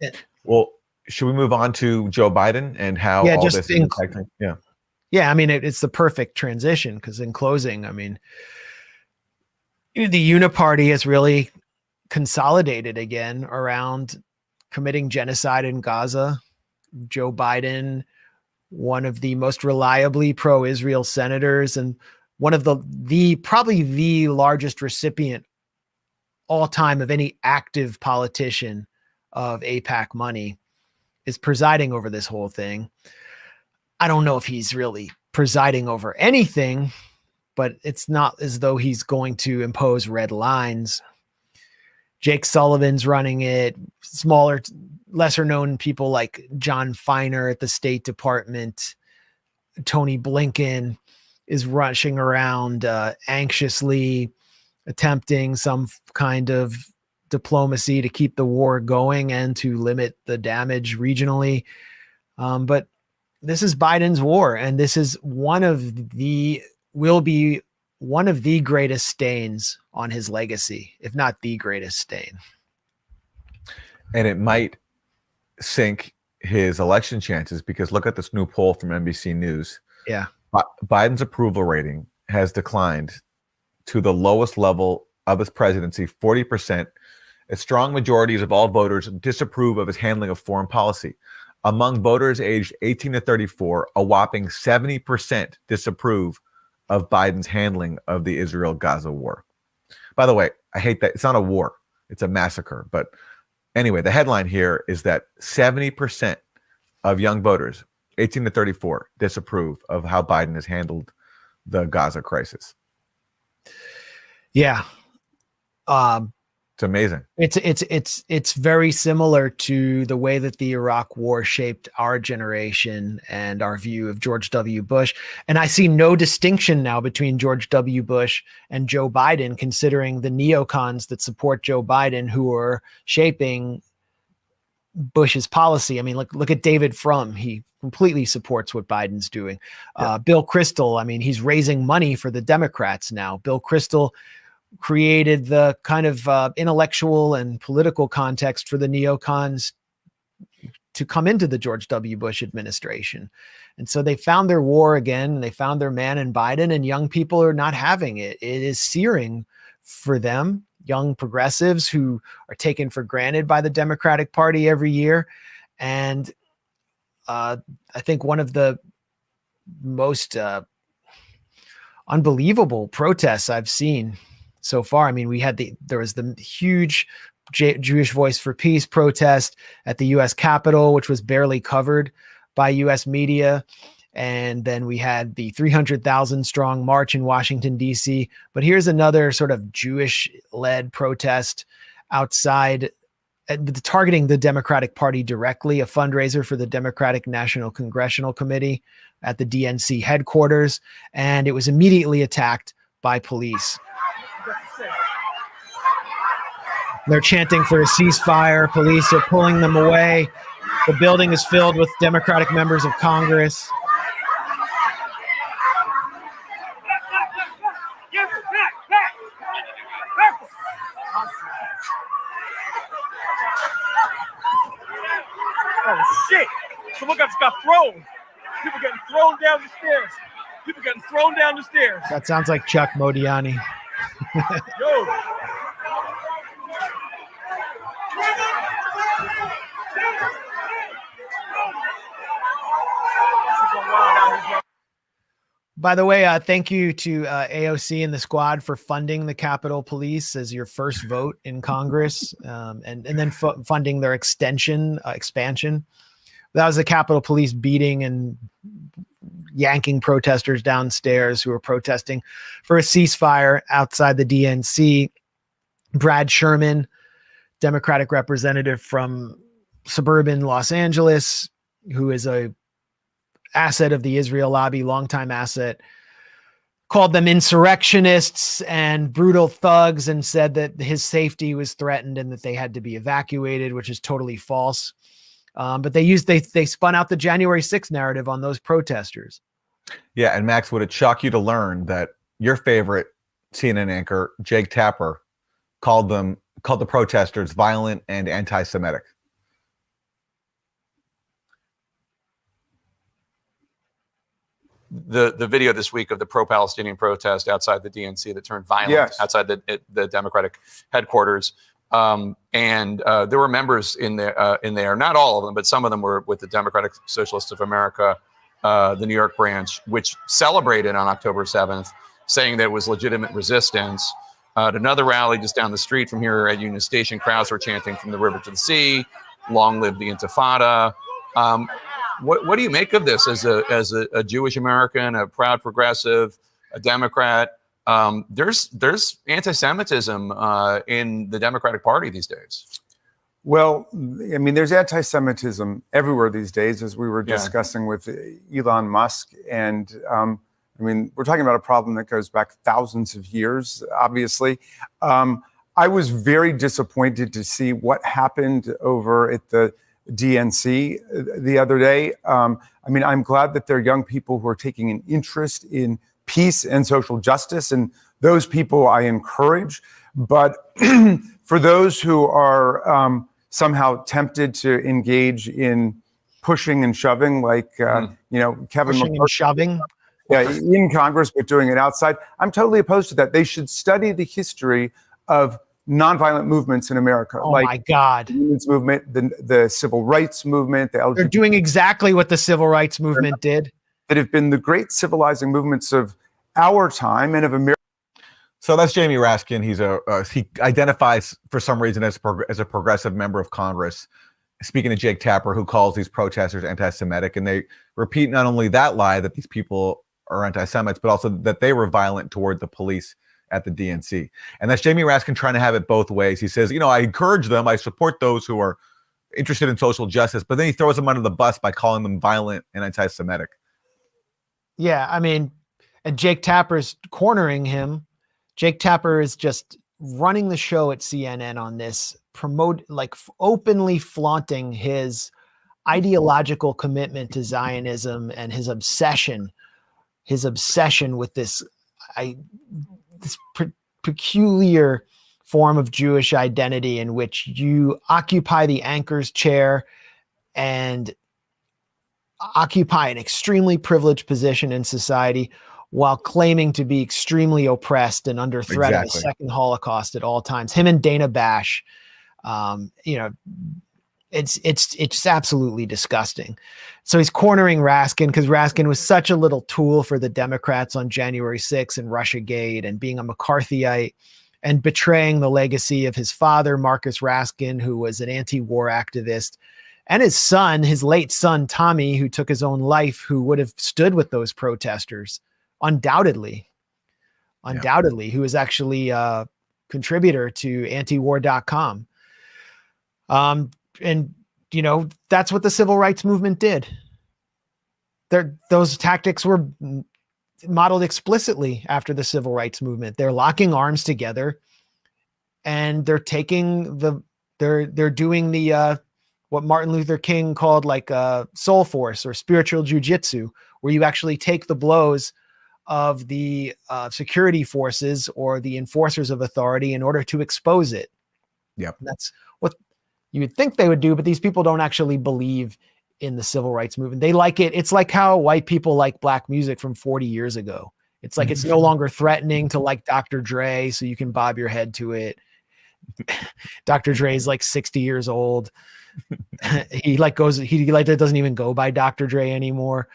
Yeah. Well, should we move on to Joe Biden and how all this is impacting? Yeah. Yeah, I mean, it's the perfect transition because in closing, I mean, the Uniparty has really consolidated again around committing genocide in Gaza. Joe Biden, one of the most reliably pro-Israel senators and one of the probably the largest recipient all time of any active politician of AIPAC money, is presiding over this whole thing. I don't know if he's really presiding over anything, but it's not as though he's going to impose red lines. Jake Sullivan's running it. Smaller, lesser known people like John Feiner at the State Department, Tony Blinken is rushing around anxiously attempting some kind of diplomacy to keep the war going and to limit the damage regionally. But this is Biden's war, and this is will be one of the greatest stains on his legacy, if not the greatest stain. And it might sink his election chances because look at this new poll from NBC News. Yeah. Biden's approval rating has declined to the lowest level of his presidency, 40%. A strong majorities of all voters disapprove of his handling of foreign policy. Among voters aged 18 to 34, a whopping 70% disapprove of Biden's handling of the Israel-Gaza war. By the way, I hate that. It's not a war. It's a massacre. But anyway, the headline here is that 70% of young voters, 18 to 34, disapprove of how Biden has handled the Gaza crisis. Yeah. It's amazing. It's very similar to the way that the Iraq war shaped our generation and our view of George W. Bush. And I see no distinction now between George W. Bush and Joe Biden, considering the neocons that support Joe Biden who are shaping Bush's policy. I mean, look at David Frum. He completely supports what Biden's doing. Yeah. Bill Kristol, I mean, he's raising money for the Democrats now. Bill Kristol created the kind of intellectual and political context for the neocons to come into the George W. Bush administration. And so they found their war again, and they found their man in Biden, and young people are not having it. It is searing for them, young progressives who are taken for granted by the Democratic Party every year. And I think one of the most unbelievable protests I've seen so far. I mean, there was the huge Jewish Voice for Peace protest at the U.S. Capitol, which was barely covered by U.S. media. And then we had the 300,000 strong march in Washington, D.C. But here's another sort of Jewish-led protest outside, targeting the Democratic Party directly, a fundraiser for the Democratic National Congressional Committee at the DNC headquarters. And it was immediately attacked by police. They're chanting for a ceasefire. Police are pulling them away. The building is filled with Democratic members of Congress. Oh, shit. Someone got thrown. People getting thrown down the stairs. People getting thrown down the stairs. That sounds like Chuck Modiani. Yo. By the way, thank you to AOC and the squad for funding the Capitol Police as your first vote in Congress, and then funding their expansion. That was the Capitol Police beating and yanking protesters downstairs who were protesting for a ceasefire outside the DNC. Brad Sherman, Democratic representative from suburban Los Angeles, who is a asset of the Israel lobby, longtime asset, called them insurrectionists and brutal thugs and said that his safety was threatened and that they had to be evacuated, which is totally false. But they spun out the January 6th narrative on those protesters. Yeah, and Max, would it shock you to learn that your favorite CNN anchor, Jake Tapper, called the protesters violent and anti-Semitic? the video this week of the pro-Palestinian protest outside the DNC that turned violent outside the Democratic headquarters. And there were members in there, not all of them, but some of them were with the Democratic Socialists of America, the New York branch, which celebrated on October 7th, saying that it was legitimate resistance. At another rally just down the street from here at Union Station, crowds were chanting "From the river to the sea, long live the Intifada." What do you make of this as a Jewish American, a proud progressive, a Democrat? There's anti-Semitism in the Democratic Party these days. Well, I mean, there's anti-Semitism everywhere these days, as we were discussing with Elon Musk. And I mean, we're talking about a problem that goes back thousands of years, obviously. I was very disappointed to see what happened over at the DNC the other day. I mean, I'm glad that there are young people who are taking an interest in peace and social justice, and those people I encourage. But for those who are somehow tempted to engage in pushing and shoving, like Kevin pushing and shoving, in Congress, but doing it outside, I'm totally opposed to that. They should study the history of nonviolent movements in America. Oh my God. The women's movement, the civil rights movement, the LGBT. They're doing exactly what the civil rights movement did. That have been the great civilizing movements of our time and of America. So that's Jamie Raskin. He identifies for some reason as a progressive member of Congress. Speaking to Jake Tapper, who calls these protesters anti-Semitic, and they repeat not only that lie that these people are anti-Semites, but also that they were violent toward the police at the DNC. And that's Jamie Raskin trying to have it both ways. He says, I encourage them. I support those who are interested in social justice, but then he throws them under the bus by calling them violent and anti-Semitic. Yeah, I mean, and Jake Tapper's cornering him. Jake Tapper is just running the show at CNN on this, openly flaunting his ideological commitment to Zionism and his obsession with this peculiar form of Jewish identity in which you occupy the anchor's chair and occupy an extremely privileged position in society while claiming to be extremely oppressed and under threat of a second Holocaust at all times. Him and Dana Bash, it's absolutely disgusting. So he's cornering Raskin because Raskin was such a little tool for the Democrats on January 6th and Russiagate, and being a McCarthyite and betraying the legacy of his father, Marcus Raskin, who was an anti-war activist, and his son, his late son, Tommy, who took his own life, who would have stood with those protesters, undoubtedly, who is actually a contributor to antiwar.com. And, that's what the civil rights movement did. Those tactics were modeled explicitly after the civil rights movement. They're locking arms together, and they're doing what Martin Luther King called soul force or spiritual jujitsu, where you actually take the blows of the security forces or the enforcers of authority in order to expose it. Yep. That's what you would think they would do, but these people don't actually believe in the civil rights movement. They like it. It's like how white people like black music from 40 years ago. It's like it's no longer threatening to like Dr. Dre, so you can bob your head to it. Dr. Dre is 60 years old. He doesn't even go by Dr. Dre anymore.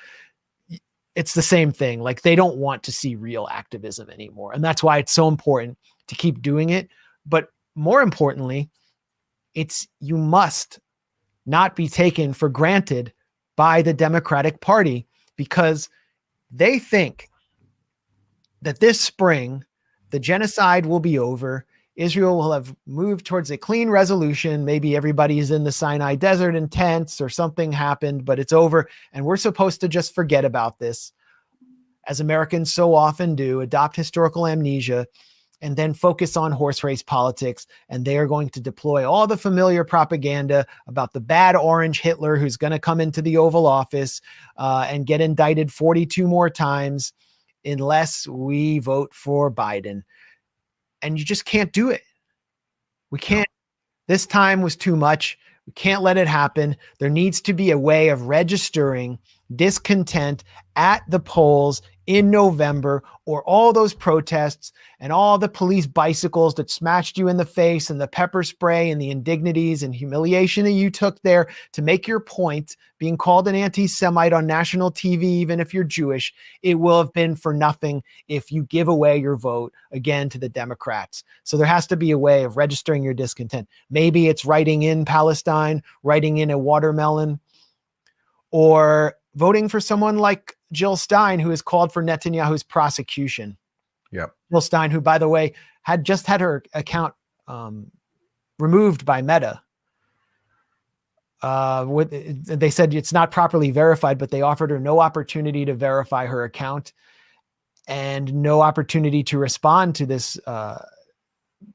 It's the same thing. They don't want to see real activism anymore. And that's why it's so important to keep doing it. But more importantly, you must not be taken for granted by the Democratic Party, because they think that this spring, the genocide will be over. Israel will have moved towards a clean resolution. Maybe everybody is in the Sinai Desert in tents or something happened, but it's over. And we're supposed to just forget about this, as Americans so often do, adopt historical amnesia, and then focus on horse race politics. And they are going to deploy all the familiar propaganda about the bad orange Hitler who's going to come into the Oval Office and get indicted 42 more times unless we vote for Biden. And you just can't do it. We can't. This time was too much. We can't let it happen. There needs to be a way of registering discontent at the polls in November, or all those protests and all the police bicycles that smashed you in the face and the pepper spray and the indignities and humiliation that you took there to make your point, being called an anti-Semite on national TV, even if you're Jewish, it will have been for nothing if you give away your vote again to the Democrats. So there has to be a way of registering your discontent. Maybe it's writing in Palestine, writing in a watermelon, or voting for someone like Jill Stein, who has called for Netanyahu's prosecution. Yep. Jill Stein, who, by the way, had just had her account removed by Meta. They said it's not properly verified, but they offered her no opportunity to verify her account and no opportunity to respond to this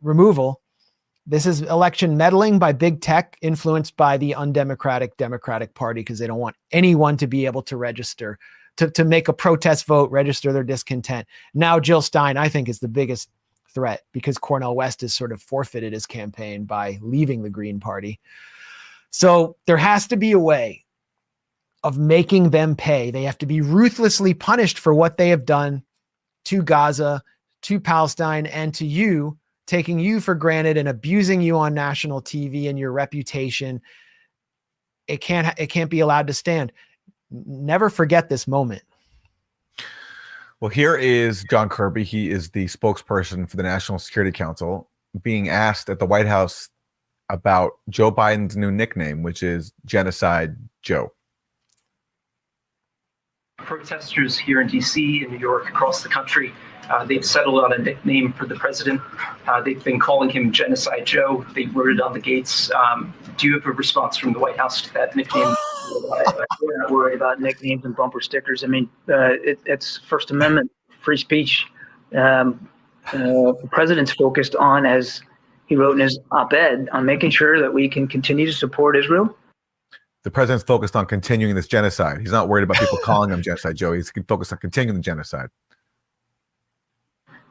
removal. This is election meddling by big tech, influenced by the undemocratic Democratic Party, because they don't want anyone to be able to register, to make a protest vote, register their discontent. Now Jill Stein, I think, is the biggest threat, because Cornel West has sort of forfeited his campaign by leaving the Green Party. So there has to be a way of making them pay. They have to be ruthlessly punished for what they have done to Gaza, to Palestine, and to you, taking you for granted and abusing you on national TV and your reputation. It can't be allowed to stand. Never forget this moment. Well, here is John Kirby. He is the spokesperson for the National Security Council, being asked at the White House about Joe Biden's new nickname, which is Genocide Joe. Protesters here in D.C., in New York, across the country, they've settled on a nickname for the president. They've been calling him Genocide Joe. They wrote it on the gates. Do you have a response from the White House to that nickname? We're not worried about nicknames and bumper stickers. I mean, it's First Amendment, free speech. The president's focused on, as he wrote in his op-ed, on making sure that we can continue to support Israel. The president's focused on continuing this genocide. He's not worried about people calling him Genocide Joe. He's focused on continuing the genocide.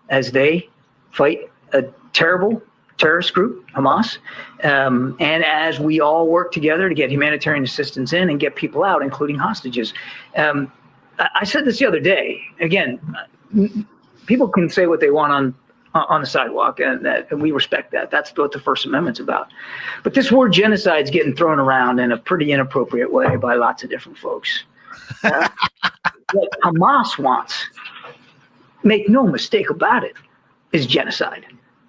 As they fight a terrible terrorist group, Hamas, and as we all work together to get humanitarian assistance in and get people out, including hostages. I said this the other day. Again, people can say what they want on the sidewalk, and we respect that. That's what the First Amendment's about. But this word genocide is getting thrown around in a pretty inappropriate way by lots of different folks. What Hamas wants, make no mistake about it, is genocide.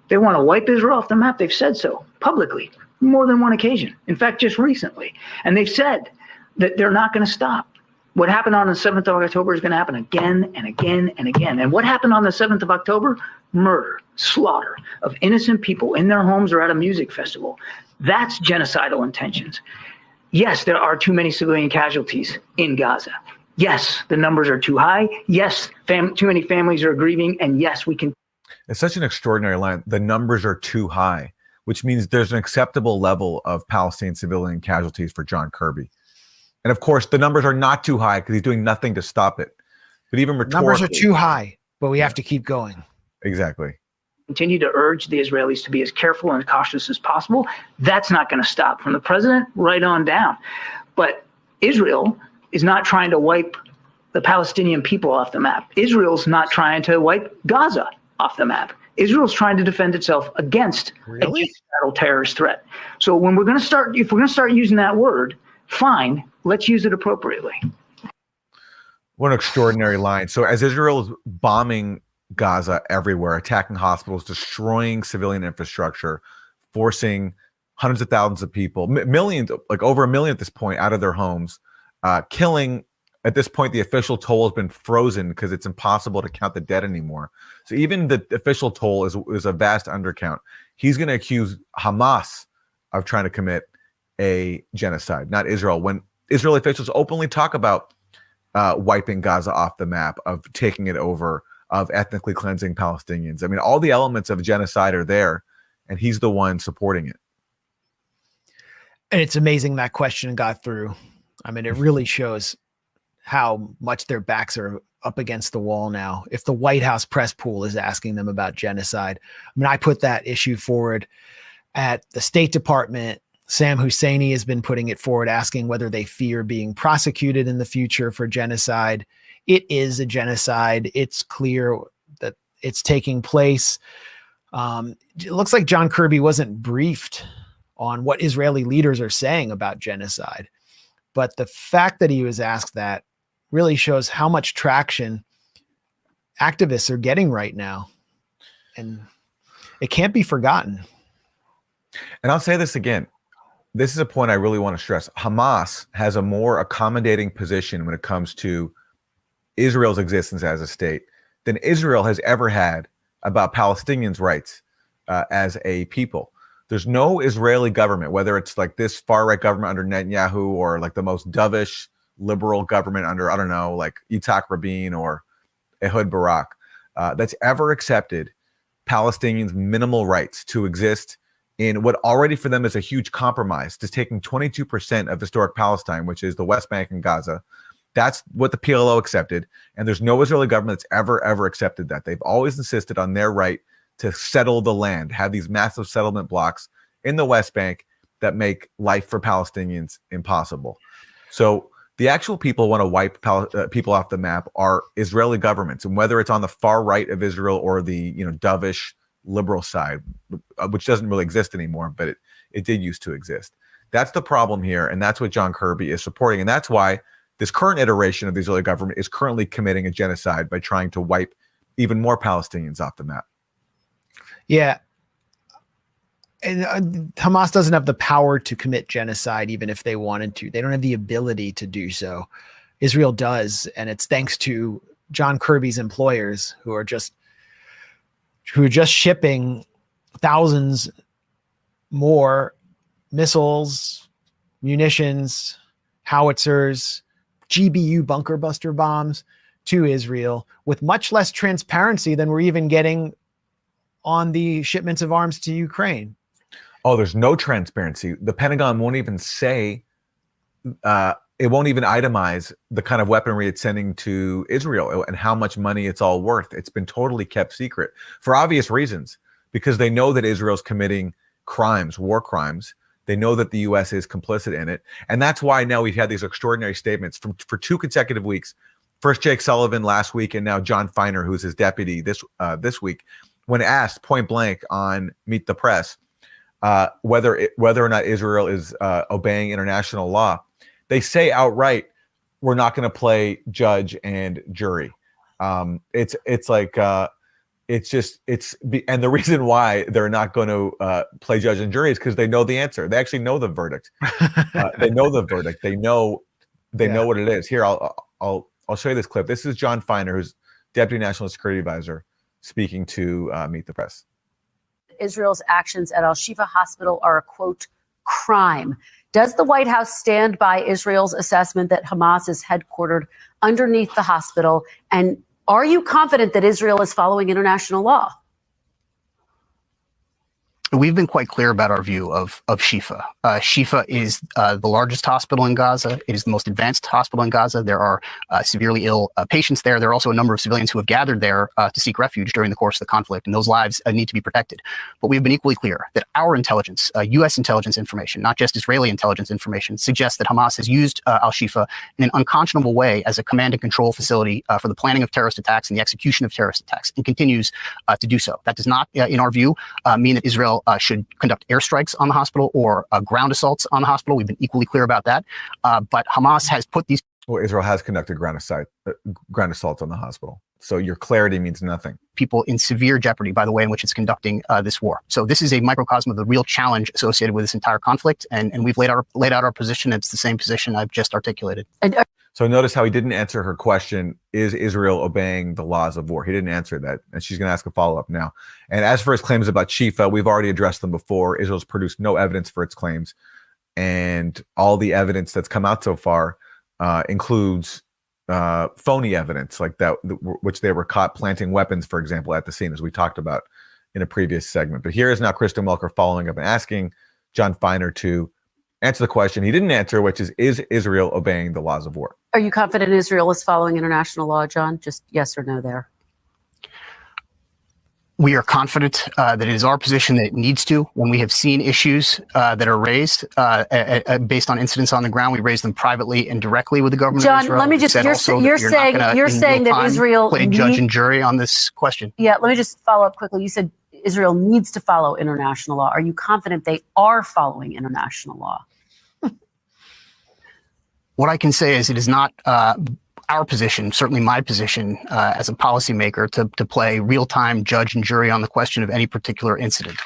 They want to wipe Israel off the map. They've said so publicly, more than one occasion. In fact, just recently. And they've said that they're not going to stop. What happened on the 7th of October is going to happen again and again and again. And what happened on the 7th of October? Murder, slaughter of innocent people in their homes or at a music festival. That's genocidal intentions. Yes, there are too many civilian casualties in Gaza. Yes, the numbers are too high. Yes, too many families are grieving. And yes, we can. It's such an extraordinary line. The numbers are too high, which means there's an acceptable level of Palestinian civilian casualties for John Kirby. And of course, the numbers are not too high because he's doing nothing to stop it. But even rhetorically, numbers are too high, but we have to keep going. Exactly. Continue to urge the Israelis to be as careful and cautious as possible. That's not going to stop, from the president right on down. But Israel is not trying to wipe the Palestinian people off the map. Israel's not trying to wipe Gaza off the map. Israel's trying to defend itself against a genocidal terrorist threat. So when we're going to start, if we're going to start using that word, fine, let's use it appropriately. What an extraordinary line. So as Israel is bombing Gaza everywhere, attacking hospitals, destroying civilian infrastructure, forcing hundreds of thousands of people, millions, like over 1 million at this point, out of their homes, killing. At this point, the official toll has been frozen because it's impossible to count the dead anymore. So even the official toll is a vast undercount. He's going to accuse Hamas of trying to commit a genocide, not Israel. When Israeli officials openly talk about wiping Gaza off the map, of taking it over, of ethnically cleansing Palestinians. I mean, all the elements of genocide are there, and he's the one supporting it. And it's amazing that question got through. I mean, it really shows how much their backs are up against the wall now. If the White House press pool is asking them about genocide, I mean, I put that issue forward at the State Department, Sam Husseini has been putting it forward, asking whether they fear being prosecuted in the future for genocide. It is a genocide. It's clear that it's taking place. It looks like John Kirby wasn't briefed on what Israeli leaders are saying about genocide. But the fact that he was asked that really shows how much traction activists are getting right now. And it can't be forgotten. And I'll say this again. This is a point I really want to stress. Hamas has a more accommodating position when it comes to Israel's existence as a state than Israel has ever had about Palestinians' rights as a people. There's no Israeli government, whether it's like this far-right government under Netanyahu or like the most dovish liberal government under, I don't know, like Yitzhak Rabin or Ehud Barak, that's ever accepted Palestinians' minimal rights to exist in what already for them is a huge compromise, just taking 22% of historic Palestine, which is the West Bank and Gaza. That's what the PLO accepted. And there's no Israeli government that's ever accepted that. They've always insisted on their right to settle the land, have these massive settlement blocks in the West Bank that make life for Palestinians impossible. So the actual people who want to wipe people off the map are Israeli governments. And whether it's on the far right of Israel or the dovish liberal side, which doesn't really exist anymore, but it did used to exist. That's the problem here. And that's what John Kirby is supporting. And that's why this current iteration of the Israeli government is currently committing a genocide by trying to wipe even more Palestinians off the map. Yeah. And Hamas doesn't have the power to commit genocide, even if they wanted to. They don't have the ability to do so. Israel does. And it's thanks to John Kirby's employers who are just shipping thousands more missiles, munitions, howitzers, GBU bunker buster bombs to Israel with much less transparency than we're even getting on the shipments of arms to Ukraine. Oh, there's no transparency. The Pentagon won't even say, it won't even itemize the kind of weaponry it's sending to Israel and how much money it's all worth. It's been totally kept secret for obvious reasons, because they know that Israel's committing crimes, war crimes. They know that the U.S. is complicit in it. And that's why now we've had these extraordinary statements for 2 consecutive weeks. First Jake Sullivan last week, and now John Feiner, who's his deputy this week, when asked point blank on Meet the Press whether or not Israel is obeying international law, they say outright, we're not going to play judge and jury. It's like and the reason why they're not going to play judge and jury is because they know the answer. They actually know the verdict. They know the verdict. They know what it is. Here, I'll show you this clip. This is John Feiner, who's Deputy National Security Advisor, speaking to Meet the Press. Israel's actions at Al-Shifa Hospital are a, quote, crime. Does the White House stand by Israel's assessment that Hamas is headquartered underneath the hospital? And are you confident that Israel is following international law? We've been quite clear about our view of Shifa. Shifa is the largest hospital in Gaza. It is the most advanced hospital in Gaza. There are severely ill patients there. There are also a number of civilians who have gathered there to seek refuge during the course of the conflict, and those lives need to be protected. But we've been equally clear that our intelligence, U.S. intelligence information, not just Israeli intelligence information, suggests that Hamas has used Al-Shifa in an unconscionable way as a command and control facility for the planning of terrorist attacks and the execution of terrorist attacks, and continues to do so. That does not, in our view, mean that Israel should conduct airstrikes on the hospital or ground assaults on the hospital. We've been equally clear about that. But Hamas has put these... Well, Israel has conducted ground assaults on the hospital. So your clarity means nothing. People in severe jeopardy by the way in which it's conducting this war. So this is a microcosm of the real challenge associated with this entire conflict. And we've laid out our position. It's the same position I've just articulated. So notice how he didn't answer her question, is Israel obeying the laws of war? He didn't answer that. And she's going to ask a follow-up now. And as for his claims about Shifa, we've already addressed them before. Israel's produced no evidence for its claims. And all the evidence that's come out so far includes phony evidence like that, which they were caught planting weapons, for example, at the scene, as we talked about in a previous segment. But here is now Kristen Welker following up and asking John Feiner to answer the question he didn't answer, which is Israel obeying the laws of war? Are you confident Israel is following international law, John? Just yes or no there. We are confident that it is our position that it needs to. When we have seen issues that are raised based on incidents on the ground, we raise them privately and directly with the government of Israel. Let me just, you're saying that Israel play judge and jury on this question. Yeah, let me just follow up quickly. You said Israel needs to follow international law. Are you confident they are following international law? What I can say is it is not our position, certainly my position as a policymaker, to play real-time judge and jury on the question of any particular incident.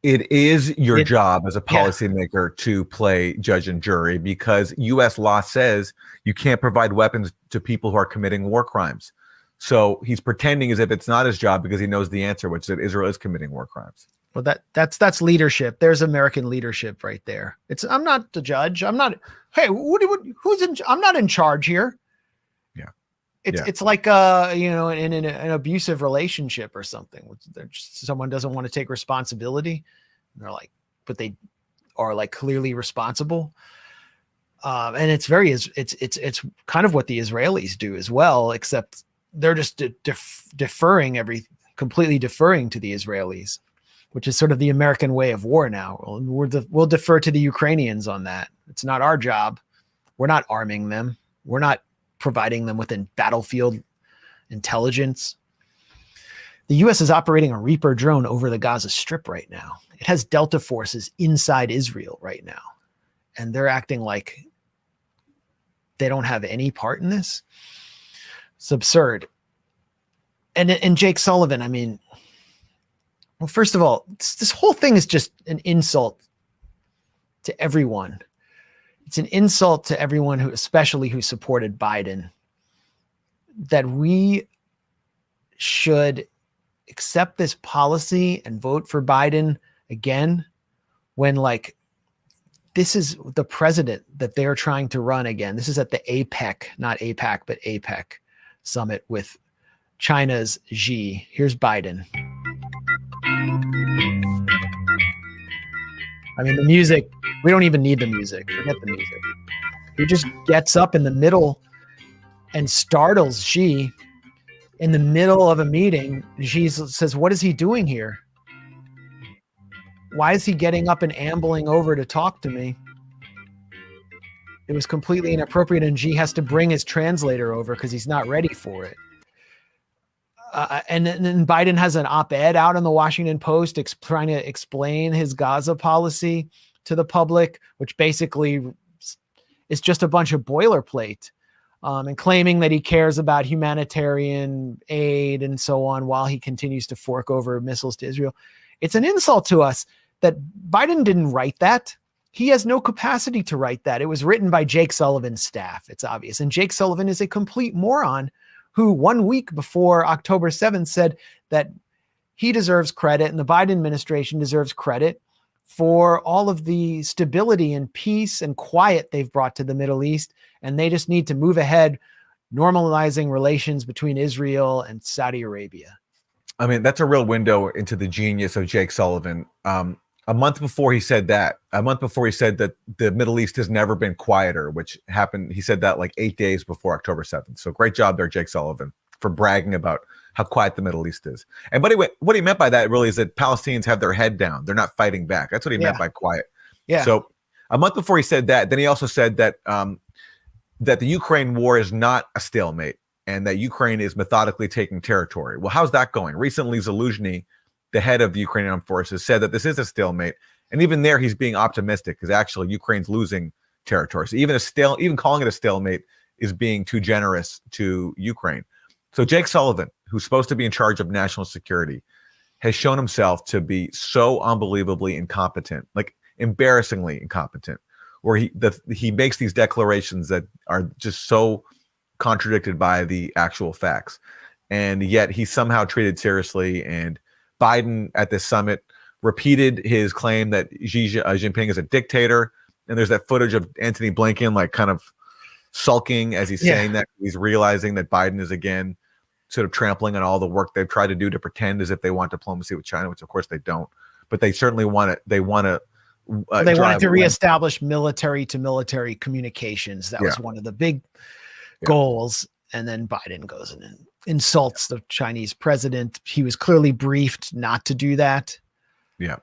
It is your job as a policymaker to play judge and jury, because U.S. law says you can't provide weapons to people who are committing war crimes. So he's pretending as if it's not his job because he knows the answer, which is that Israel is committing war crimes. Well, that's leadership. There's American leadership right there. I'm not the judge. I'm not. Hey, I'm not in charge here. Yeah. It's like in an abusive relationship or something. Someone doesn't want to take responsibility. And they're like, but they are like clearly responsible. And it's kind of what the Israelis do as well, except they're just completely deferring to the Israelis, which is sort of the American way of war now. We'll defer to the Ukrainians on that. It's not our job. We're not arming them. We're not providing them with battlefield intelligence. The U.S. is operating a Reaper drone over the Gaza Strip right now. It has Delta forces inside Israel right now. And they're acting like they don't have any part in this. It's absurd. And Jake Sullivan, I mean, well, first of all, this whole thing is just an insult to everyone. It's an insult to everyone especially who supported Biden, that we should accept this policy and vote for Biden again when, like, this is the president that they're trying to run again. This is at the APEC, not APAC, but APEC summit with China's Xi. Here's Biden. I mean, the music, we don't even need the music. Forget the music. He just gets up in the middle and startles Xi in the middle of a meeting. Xi says, what is he doing here? Why is he getting up and ambling over to talk to me? It was completely inappropriate, and Xi has to bring his translator over because he's not ready for it. And then Biden has an op-ed out in the Washington Post trying to explain his Gaza policy to the public, which basically is just a bunch of boilerplate, and claiming that he cares about humanitarian aid and so on while he continues to fork over missiles to Israel. It's an insult to us that Biden didn't write that. He has no capacity to write that. It was written by Jake Sullivan's staff. It's obvious. And Jake Sullivan is a complete moron who 1 week before October 7th said that he deserves credit and the Biden administration deserves credit for all of the stability and peace and quiet they've brought to the Middle East. And they just need to move ahead, normalizing relations between Israel and Saudi Arabia. I mean, that's a real window into the genius of Jake Sullivan. A month before he said that the Middle East has never been quieter, which happened, he said that like 8 days before October 7th. So great job there, Jake Sullivan, for bragging about how quiet the Middle East is. And what he meant by that really is that Palestinians have their head down. They're not fighting back. That's what he meant by quiet. Yeah. So a month before he said that, then he also said that that the Ukraine war is not a stalemate and that Ukraine is methodically taking territory. Well, how's that going? Recently, Zaluzhny, the head of the Ukrainian armed forces, said that this is a stalemate. And even there, he's being optimistic because actually Ukraine's losing territory. So even calling it a stalemate is being too generous to Ukraine. So Jake Sullivan, who's supposed to be in charge of national security, has shown himself to be so unbelievably incompetent, like embarrassingly incompetent, where he makes these declarations that are just so contradicted by the actual facts. And yet he's somehow treated seriously. And Biden at this summit repeated his claim that Xi Jinping is a dictator. And there's that footage of Antony Blinken like kind of sulking as he's saying that. He's realizing that Biden is again sort of trampling on all the work they've tried to do to pretend as if they want diplomacy with China, which of course they don't. But they certainly want it. They wanted to reestablish military to military communications. That was one of the big goals. And then Biden goes in and insults the Chinese president. He was clearly briefed not to do that. Yeah.